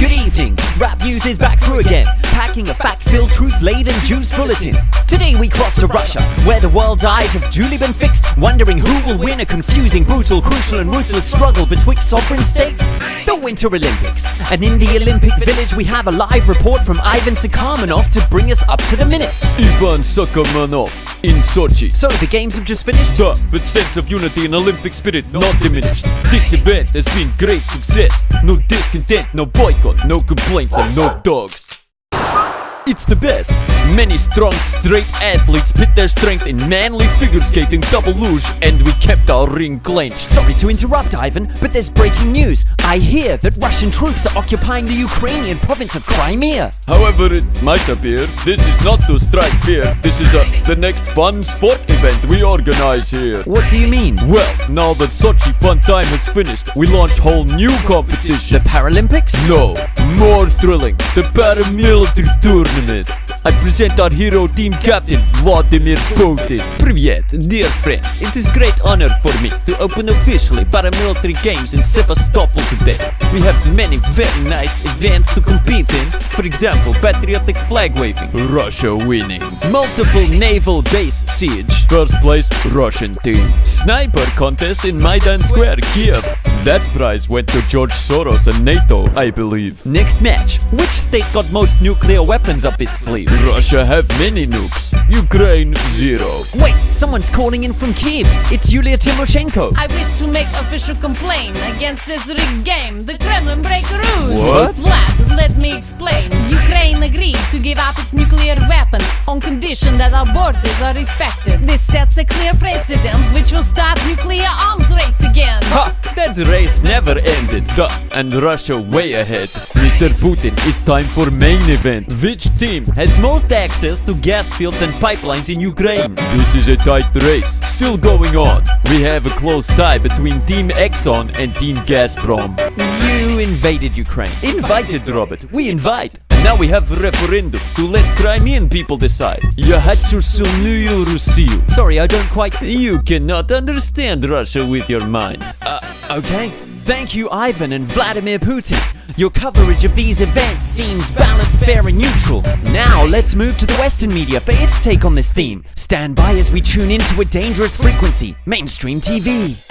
Good evening, rap news is back through again, packing a fact-filled, truth-laden juice bulletin. Today we cross to Russia, where the world's eyes have duly been fixed, wondering who will win a confusing, brutal, crucial and ruthless struggle betwixt sovereign states. The Winter Olympics, and in the Olympic Village we have a live report from Ivan Sakamanov to bring us up to the minute. Ivan Sakamanov in Sochi. So the games have just finished? Duh, but sense of unity and Olympic spirit not diminished. This event has been great success. No discontent, no boycott, no complaints and no dogs. It's the best. Many strong, straight athletes pit their strength in manly figure skating, double luge, and we kept our ring clenched. Sorry to interrupt, Ivan, but there's breaking news. I hear that Russian troops are occupying the Ukrainian province of Crimea. However it might appear, this is not to strike fear. This is the next fun sport event we organize here. What do you mean? Well, now that Sochi fun time has finished, we launch whole new competition. The Paralympics? No, more thrilling. The paramilitary tournament. I present our hero team captain, Vladimir Putin. Привет, dear friend. It is great honor for me to open officially paramilitary games in Sevastopol today. We have many very nice events to compete in. For example, patriotic flag waving. Russia winning. Multiple naval base siege. First place, Russian team. Sniper contest in Maidan Square, Kiev. That prize went to George Soros and NATO, I believe. Next match. Which state got most nuclear weapons up its sleeve? Russia have many nukes. Ukraine, 0. Wait, someone's calling in from Kiev. It's Yulia Tymoshenko. I wish to make official complaint against this rigged game. The Kremlin break rules. What? Vlad, let me explain. Ukraine agreed to give up its nuclear weapons on condition that our borders are respected. This sets a clear precedent which will start nuclear arms race again. Ha! That race never ended. Duh, and Russia way ahead. Mr. Putin, it's time for main event. Which team has most access to gas fields and pipelines in Ukraine? This is a tight race, still going on. We have a close tie between Team Exxon and Team Gazprom. You invaded Ukraine. Invited, Robert. We invite. And now we have a referendum to let Crimean people decide. Я хочу сильную Россию. Sorry, I don't quite... You cannot understand Russia with your mind. Okay. Thank you, Ivan and Vladimir Putin. Your coverage of these events seems balanced, fair and neutral. Now let's move to the Western media for its take on this theme. Stand by as we tune into a dangerous frequency, mainstream TV.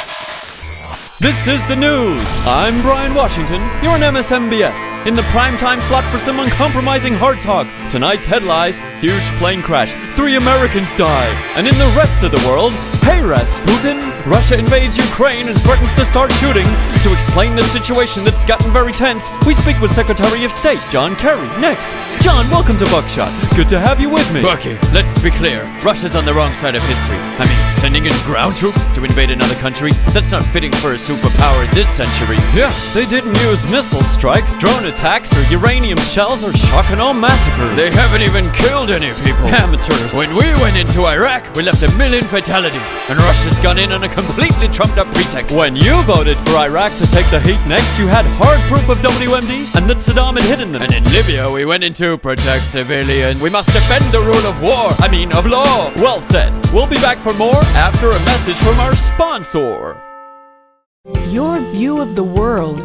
This is the news. I'm Brian Washington. You're on MSNBS. In the primetime slot for some uncompromising hard talk. Tonight's headlines: huge plane crash, 3 Americans die. And in the rest of the world, hey Rasputin, Russia invades Ukraine and threatens to start shooting. To explain the situation that's gotten very tense, we speak with Secretary of State John Kerry next. John, welcome to Buckshot. Good to have you with me. Bucky, let's be clear. Russia's on the wrong side of history. I mean, sending in ground troops to invade another country, that's not fitting for a superpower this century. Yeah, they didn't use missile strikes, drone attacks, or uranium shells, or shock and awe massacres. They haven't even killed any people. Amateurs. When we went into Iraq, we left 1 million fatalities, and Russia's gone in on a completely trumped-up pretext. When you voted for Iraq to take the heat next, you had hard proof of WMD and that Saddam had hidden them. And in Libya, we went in to protect civilians. We must defend the rule of of law. Well said. We'll be back for more after a message from our sponsor. Your view of the world,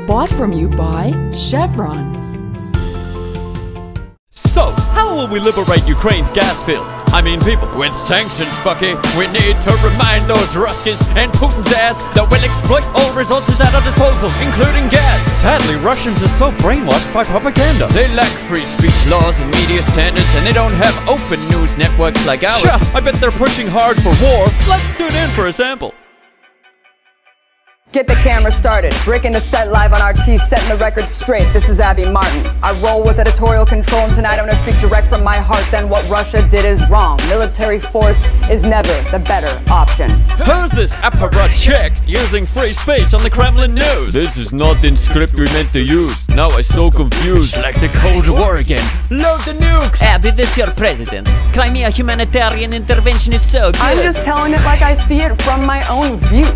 bought from you by Chevron. So, how will we liberate Ukraine's gas fields? I mean people. With sanctions, Bucky, we need to remind those Ruskies and Putin's ass that we'll exploit all resources at our disposal, including gas. Sadly, Russians are so brainwashed by propaganda. They lack free speech laws and media standards, and they don't have open news networks like ours. Sure, I bet they're pushing hard for war. Let's tune in for a sample. Get the camera started. Breaking the set live on RT, setting the record straight. This is Abby Martin. I roll with editorial control, and tonight I'm going to speak direct from my heart. Then what Russia did is wrong. Military force is never the better option. Who's this apparatchik using free speech on the Kremlin news? This is not the script we meant to use. Now I'm so confused. Like the Cold War again. Load the nukes! Abby, this your president. Crimea humanitarian intervention is so good. I'm just telling it like I see it from my own view.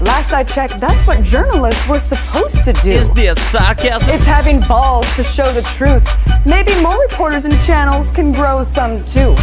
Last I checked, that's what journalists were supposed to do. Is this sarcasm? It's having balls to show the truth. Maybe more reporters and channels can grow some too.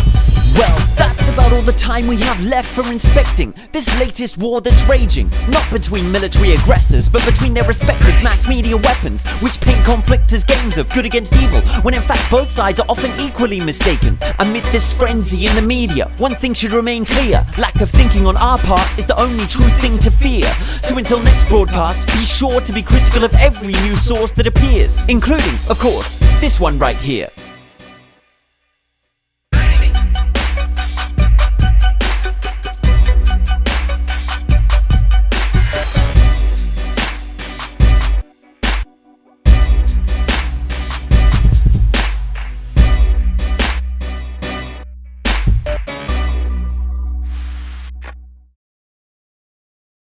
Well, that's about all the time we have left for inspecting this latest war that's raging, not between military aggressors, but between their respective mass media weapons, which paint conflict as games of good against evil, when in fact both sides are often equally mistaken. Amid this frenzy in the media, one thing should remain clear: lack of thinking on our part is the only true thing to fear. So until next broadcast, be sure to be critical of every news source that appears, including, of course, this one right here.